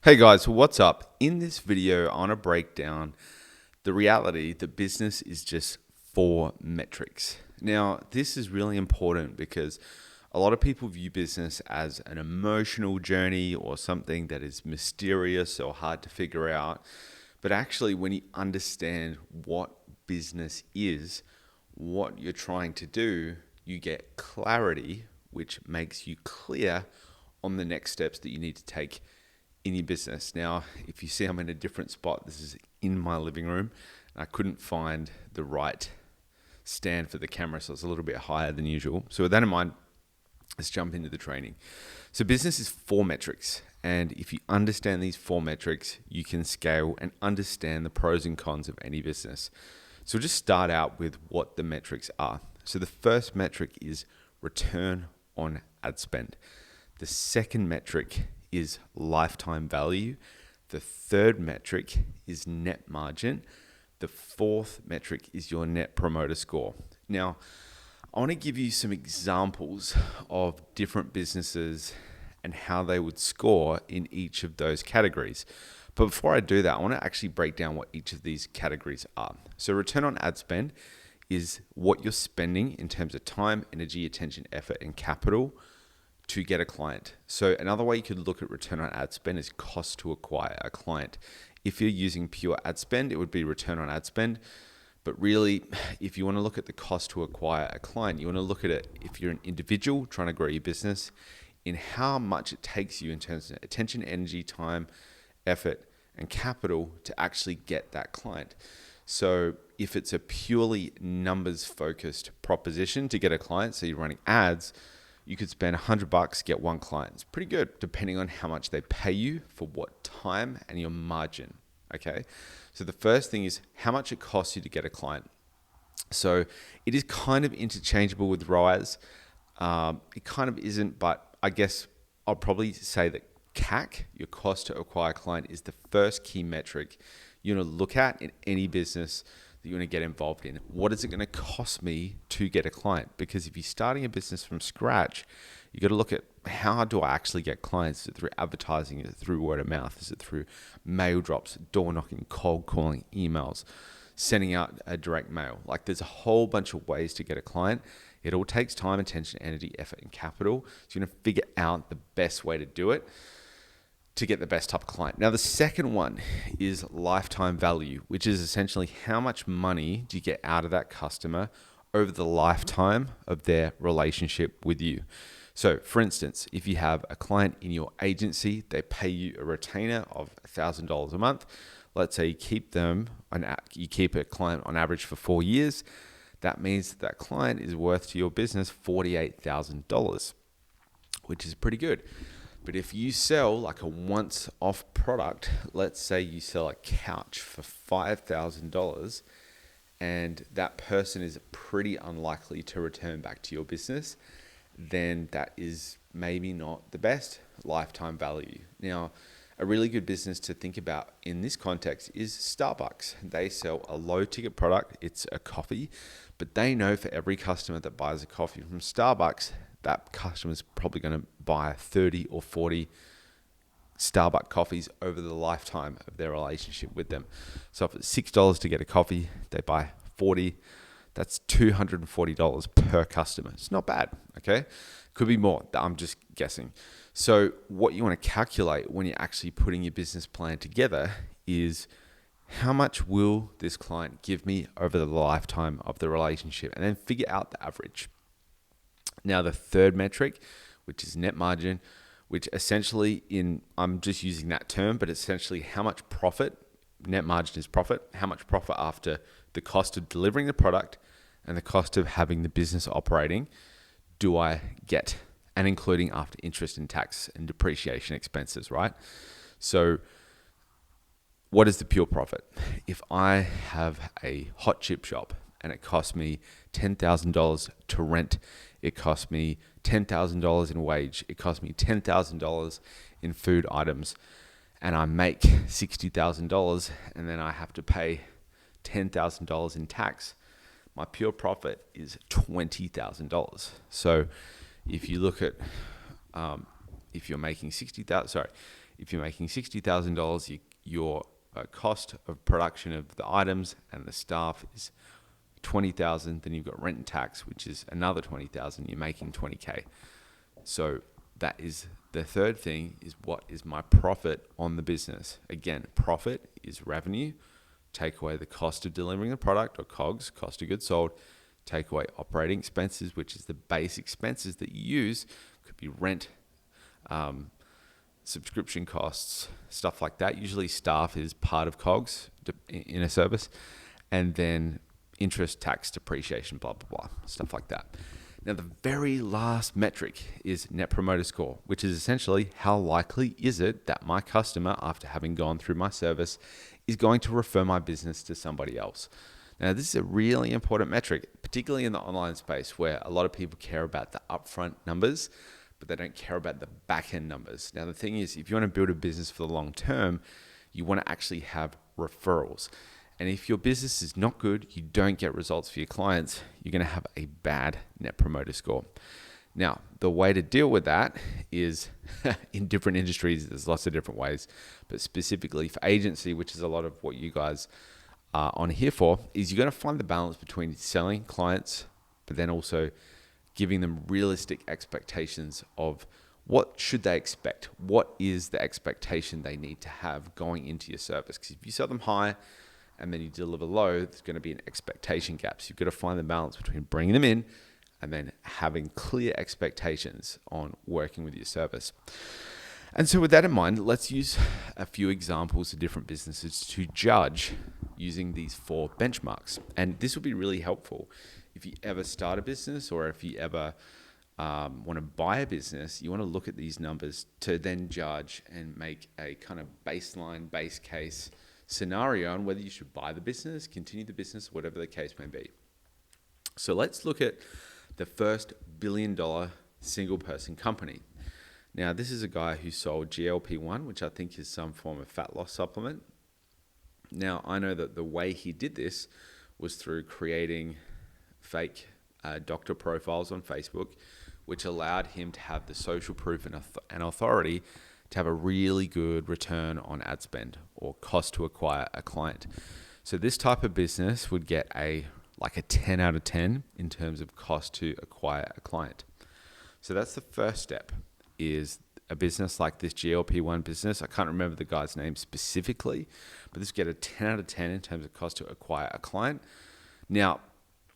Hey guys, what's up? In this video, I want to break down the reality that business is just 4 metrics. Now, this is really important because a lot of people view business as an emotional journey or something that is mysterious or hard to figure out. But actually, when you understand what business is, what you're trying to do, you get clarity, which makes you clear on the next steps that you need to take in your business. Now, if you see I'm in a different spot, this is in my living room. I couldn't find the right stand for the camera, so it's a little bit higher than usual. So with that in mind, let's jump into the training. So business is 4 metrics. And if you understand these 4 metrics, you can scale and understand the pros and cons of any business. So we'll just start out with what the metrics are. So the first metric is return on ad spend. The second metric is lifetime value. The third metric is net margin. The fourth metric is your net promoter score. Now, I want to give you some examples of different businesses and how they would score in each of those categories. But before I do that, I want to actually break down what each of these categories are. So return on ad spend is what you're spending in terms of time, energy, attention, effort, and capital to get a client. So another way you could look at return on ad spend is cost to acquire a client. If you're using pure ad spend, it would be return on ad spend. But really, if you want to look at the cost to acquire a client, you want to look at it if you're an individual trying to grow your business, in how much it takes you in terms of attention, energy, time, effort, and capital to actually get that client. So if it's a purely numbers focused proposition to get a client, so you're running ads, you could spend $100, get one client. It's pretty good, depending on how much they pay you for what time and your margin. Okay. So the first thing is how much it costs you to get a client. So it is kind of interchangeable with ROAS. It kind of isn't, but I guess I'll probably say that CAC, your cost to acquire a client, is the first key metric you want to look at in any business that you want to get involved in. What is it going to cost me to get a client? Because if you're starting a business from scratch, you got to look at how do I actually get clients? Is it through advertising? Is it through word of mouth? Is it through mail drops, door knocking, cold calling, emails, sending out a direct mail? Like there's a whole bunch of ways to get a client. It all takes time, attention, energy, effort, and capital. So you're going to figure out the best way to do it to get the best type of client. Now, the second one is lifetime value, which is essentially how much money do you get out of that customer over the lifetime of their relationship with you. So for instance, if you have a client in your agency, they pay you a retainer of $1,000 a month. Let's say you keep a client on average for 4 years. That means that client is worth to your business $48,000, which is pretty good. But if you sell like a once-off product, let's say you sell a couch for $5,000, and that person is pretty unlikely to return back to your business, then that is maybe not the best lifetime value. Now, a really good business to think about in this context is Starbucks. They sell a low-ticket product. It's a coffee, but they know for every customer that buys a coffee from Starbucks, that customer is probably going to buy 30 or 40 Starbucks coffees over the lifetime of their relationship with them. So if it's $6 to get a coffee, they buy 40. That's $240 per customer. It's not bad, okay? Could be more. I'm just guessing. So what you want to calculate when you're actually putting your business plan together is how much will this client give me over the lifetime of the relationship, and then figure out the average. Now, the third metric, which is net margin, which essentially I'm just using that term, but essentially how much profit, net margin is profit, how much profit after the cost of delivering the product and the cost of having the business operating do I get, and including after interest and tax and depreciation expenses, right? So what is the pure profit? If I have a hot chip shop and it costs me $10,000 to rent, it costs me $10,000 in wage, it costs me $10,000 in food items, and I make $60,000, and then I have to pay $10,000 in tax, my pure profit is $20,000. So if you look at, if you're making If you're making $60,000, your cost of production of the items and the staff is 20,000. Then you've got rent and tax, which is another 20,000. You're making 20K. So that is the third thing, is what is my profit on the business? Again, profit is revenue. Take away the cost of delivering the product, or COGS, cost of goods sold. Take away operating expenses, which is the base expenses that you use. Could be rent, subscription costs, stuff like that. Usually staff is part of COGS in a service. And then interest, tax, depreciation, blah, blah, blah, stuff like that. Now, the very last metric is Net Promoter Score, which is essentially how likely is it that my customer, after having gone through my service, is going to refer my business to somebody else. Now, this is a really important metric, particularly in the online space, where a lot of people care about the upfront numbers, but they don't care about the back-end numbers. Now, the thing is, if you want to build a business for the long term, you want to actually have referrals. And if your business is not good, you don't get results for your clients, you're going to have a bad Net Promoter Score. Now, the way to deal with that is in different industries, there's lots of different ways, but specifically for agency, which is a lot of what you guys are on here for, is you're going to find the balance between selling clients, but then also giving them realistic expectations of what should they expect? What is the expectation they need to have going into your service? Because if you sell them high, and then you deliver low, there's going to be an expectation gap. So you've got to find the balance between bringing them in and then having clear expectations on working with your service. And so with that in mind, let's use a few examples of different businesses to judge using these 4 benchmarks. And this will be really helpful if you ever start a business, or if you ever want to buy a business. You want to look at these numbers to then judge and make a kind of baseline, base case scenario on whether you should buy the business, continue the business, whatever the case may be. So let's look at the first billion-dollar single-person company. Now, this is a guy who sold GLP-1, which I think is some form of fat loss supplement. Now, I know that the way he did this was through creating fake doctor profiles on Facebook, which allowed him to have the social proof and authority to have a really good return on ad spend, or cost to acquire a client. So this type of business would get a 10 out of 10 in terms of cost to acquire a client. So that's the first step, is a business like this GLP-1 business. I can't remember the guy's name specifically, but this get a 10 out of 10 in terms of cost to acquire a client. Now,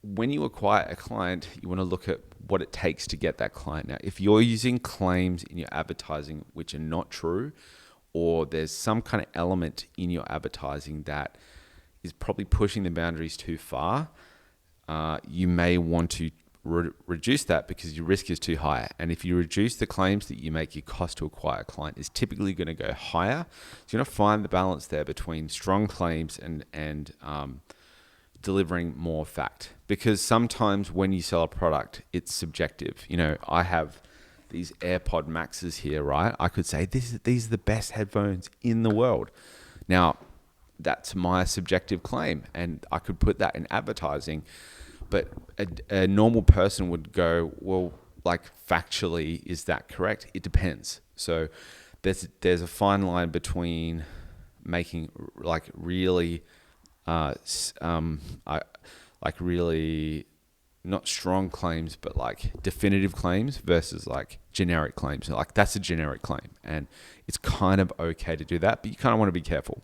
when you acquire a client, you want to look at what it takes to get that client. Now, if you're using claims in your advertising which are not true, or there's some kind of element in your advertising that is probably pushing the boundaries too far, you may want to reduce that, because your risk is too high. And if you reduce the claims that you make, your cost to acquire a client is typically going to go higher. So you're going to find the balance there between strong claims and delivering more fact. Because sometimes when you sell a product, it's subjective. You know, I have these AirPod Maxes here, right? I could say these are the best headphones in the world. Now, that's my subjective claim, and I could put that in advertising. But a normal person would go, well, factually, is that correct? It depends. So there's a fine line between making really really not strong claims, but definitive claims versus generic claims. That's a generic claim, and it's kind of okay to do that, but you kind of want to be careful.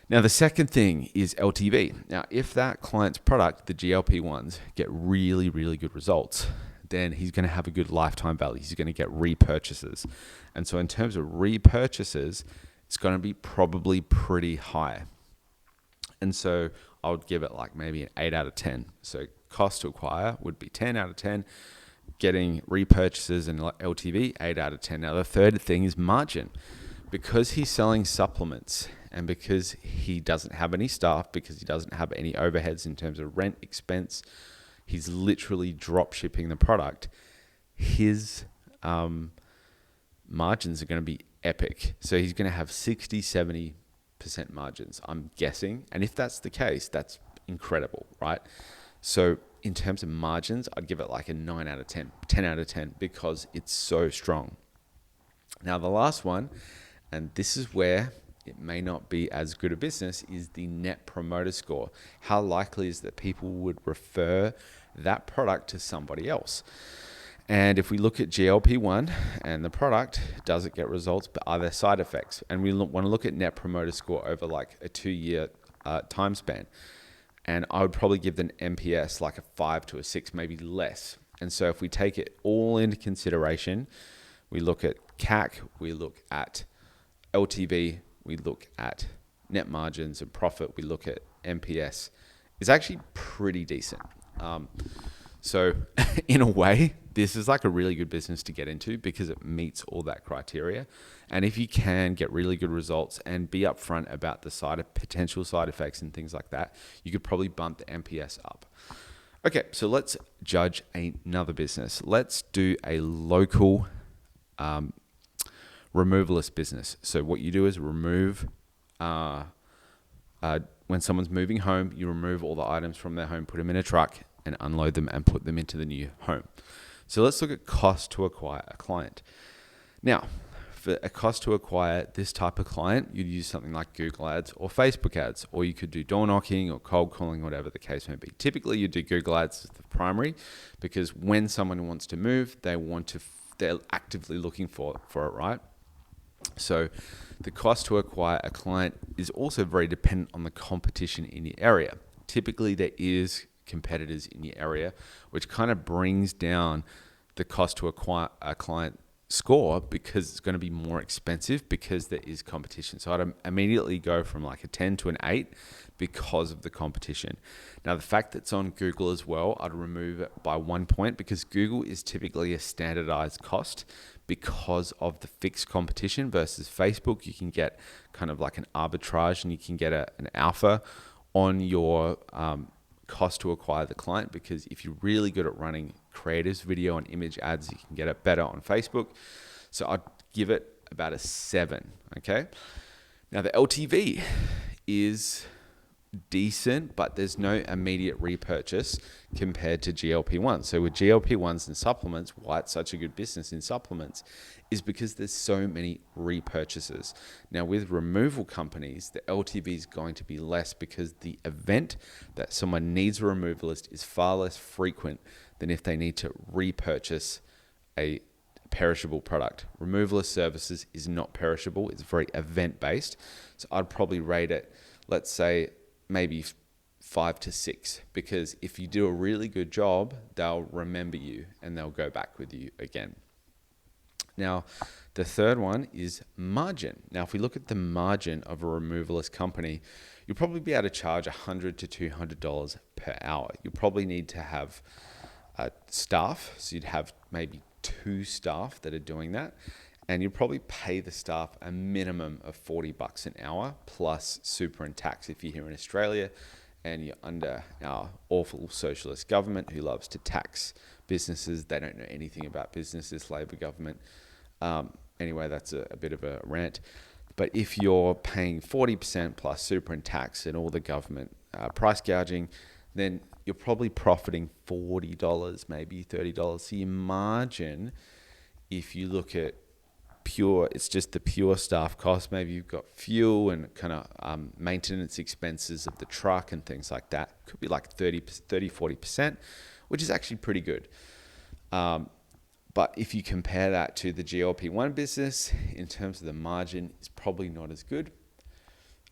Now, the second thing is LTV. Now, if that client's product, the GLP-1s, get really, really good results, then he's going to have a good lifetime value. He's going to get repurchases. And so in terms of repurchases, it's going to be probably pretty high. And so I would give it maybe an 8 out of 10. So cost to acquire would be 10 out of 10. Getting repurchases and LTV, 8 out of 10. Now, the third thing is margin. Because he's selling supplements, and because he doesn't have any staff, because he doesn't have any overheads in terms of rent expense, he's literally drop shipping the product. His margins are going to be epic. So he's going to have 60-70% margins, I'm guessing. And if that's the case, that's incredible, right? So in terms of margins, I'd give it a 9 out of 10, 10 out of 10, because it's so strong. Now, the last one, and this is where it may not be as good a business, is the Net Promoter Score. How likely is that people would refer that product to somebody else? And if we look at GLP-1 and the product, does it get results, but are there side effects? And we want to look at Net Promoter Score over like a 2-year time span. And I would probably give the NPS like a 5 to a 6, maybe less. And so if we take it all into consideration, we look at CAC, we look at LTV, we look at net margins and profit, we look at NPS, it's actually pretty decent. So in a way, this is like a really good business to get into because it meets all that criteria. And if you can get really good results and be upfront about the potential side effects and things like that, you could probably bump the NPS up. Okay, so let's judge another business. Let's do a local removalist business. So what you do is remove, when someone's moving home, you remove all the items from their home, put them in a truck and unload them and put them into the new home. So let's look at cost to acquire a client. Now, for a cost to acquire this type of client, you'd use something like Google Ads or Facebook Ads, or you could do door knocking or cold calling, whatever the case may be. Typically, you do Google Ads as the primary because when someone wants to move, they're actively looking for it, right? So the cost to acquire a client is also very dependent on the competition in your area. Typically, there is competitors in your area, which kind of brings down the cost to acquire a client score because it's going to be more expensive because there is competition. So I'd immediately go from like a 10 to an 8 because of the competition. Now, the fact that it's on Google as well, I'd remove it by 1 point because Google is typically a standardized cost because of the fixed competition versus Facebook. You can get kind of like an arbitrage and you can get an alpha on your cost to acquire the client, because if you're really good at running creatives, video and image ads, you can get it better on Facebook. So I'd give it about a 7. Okay. Now the LTV is decent, but there's no immediate repurchase compared to GLP-1. So with GLP-1s and supplements, why it's such a good business in supplements is because there's so many repurchases. Now with removal companies, the LTV is going to be less because the event that someone needs a removalist is far less frequent than if they need to repurchase a perishable product. Removalist services is not perishable. It's very event-based. So I'd probably rate it, let's say, maybe 5 to 6, because if you do a really good job, they'll remember you and they'll go back with you again. Now, the third one is margin. Now, if we look at the margin of a removalist company, you'll probably be able to charge $100 to $200 per hour. You'll probably need to have staff. So you'd have maybe 2 staff that are doing that. And you'll probably pay the staff a minimum of $40 an hour plus super and tax if you're here in Australia and you're under our awful socialist government who loves to tax businesses. They don't know anything about business, this Labor government. Anyway, that's a bit of a rant. But if you're paying 40% plus super and tax and all the government price gouging, then you're probably profiting $40, maybe $30. So your margin, if you look at it's just the pure staff cost. Maybe you've got fuel and kind of maintenance expenses of the truck and things like that. Could be like 40%, which is actually pretty good. But if you compare that to the GLP-1 business, in terms of the margin, it's probably not as good.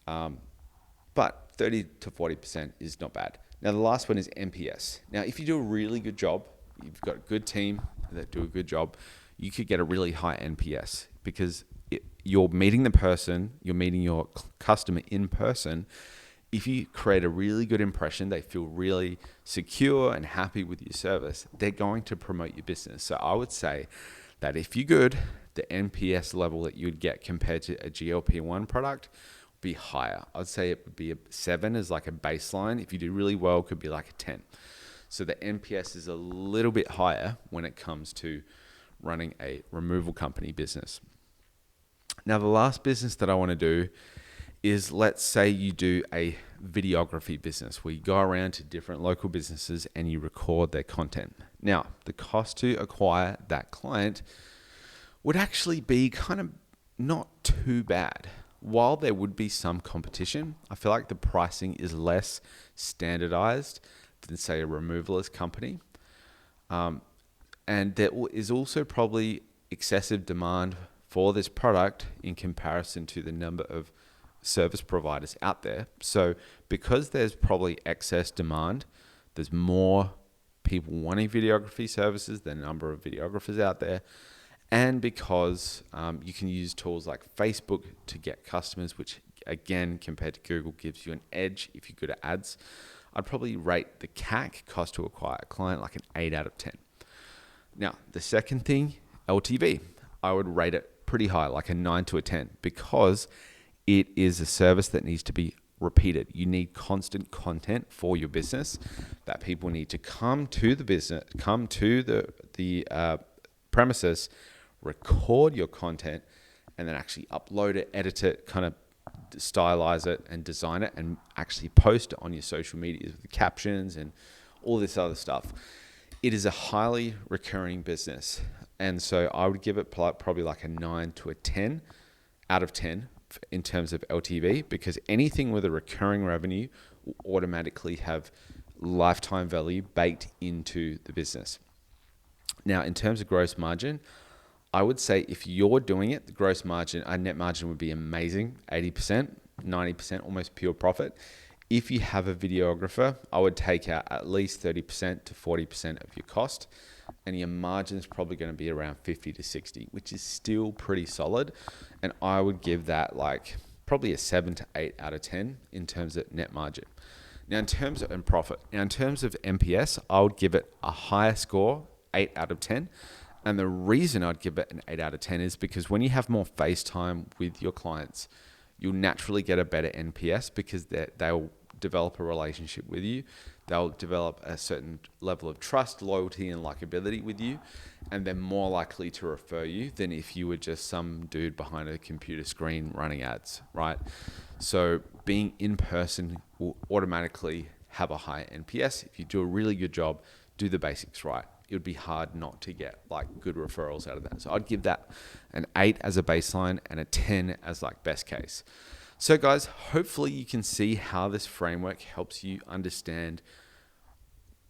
But 30 to 40% is not bad. Now, the last one is NPS. Now, if you do a really good job, you've got a good team that do a good job, you could get a really high NPS because you're meeting the person, you're meeting your customer in person. If you create a really good impression, they feel really secure and happy with your service, they're going to promote your business. So I would say that if you're good, the NPS level that you'd get compared to a GLP-1 product would be higher. I'd say it would be a 7 as like a baseline. If you do really well, it could be like a 10. So the NPS is a little bit higher when it comes to running a removal company business. Now, the last business that I want to do is, let's say you do a videography business where you go around to different local businesses and you record their content. Now, the cost to acquire that client would actually be kind of not too bad. While there would be some competition, I feel like the pricing is less standardized than, say, a removalist company. And there is also probably excessive demand for this product in comparison to the number of service providers out there. So because there's probably excess demand, there's more people wanting videography services than the number of videographers out there. And because you can use tools like Facebook to get customers, which again, compared to Google, gives you an edge if you're good at ads. I'd probably rate the CAC, cost to acquire a client, like an 8 out of 10. Now, the second thing, LTV, I would rate it pretty high, like a 9 to a 10, because it is a service that needs to be repeated. You need constant content for your business, that people need to come to the business, come to the premises, record your content, and then actually upload it, edit it, kind of stylize it and design it, and actually post it on your social medias with the captions and all this other stuff. It is a highly recurring business. And so I would give it probably like a 9 to a 10 out of 10 in terms of LTV, because anything with a recurring revenue will automatically have lifetime value baked into the business. Now, in terms of gross margin, I would say if you're doing it, the gross margin, net margin would be amazing, 80%, 90%, almost pure profit. If you have a videographer, I would take out at least 30% to 40% of your cost, and your margin is probably going to be around 50 to 60, which is still pretty solid. And I would give that like probably a 7 to 8 out of 10 in terms of net margin. Now, in terms of NPS, I would give it a higher score, 8 out of 10. And the reason I'd give it an 8 out of 10 is because when you have more face time with your clients, you'll naturally get a better NPS because they'll develop a relationship with you. They'll develop a certain level of trust, loyalty, and likability with you, and they're more likely to refer you than if you were just some dude behind a computer screen running ads, right? So being in person will automatically have a higher NPS. If you do a really good job, do the basics right, it would be hard not to get like good referrals out of that. So I'd give that an 8 as a baseline and a 10 as like best case. So guys, hopefully you can see how this framework helps you understand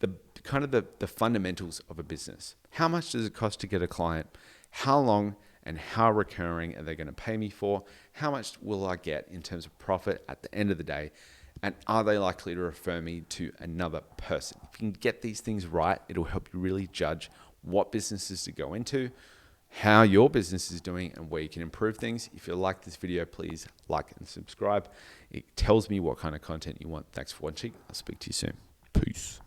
the fundamentals of a business. How much does it cost to get a client? How long and how recurring are they going to pay me for? How much will I get in terms of profit at the end of the day? And are they likely to refer me to another person? If you can get these things right, it'll help you really judge what businesses to go into, how your business is doing, and where you can improve things. If you like this video, please like and subscribe. It tells me what kind of content you want. Thanks for watching. I'll speak to you soon. Peace.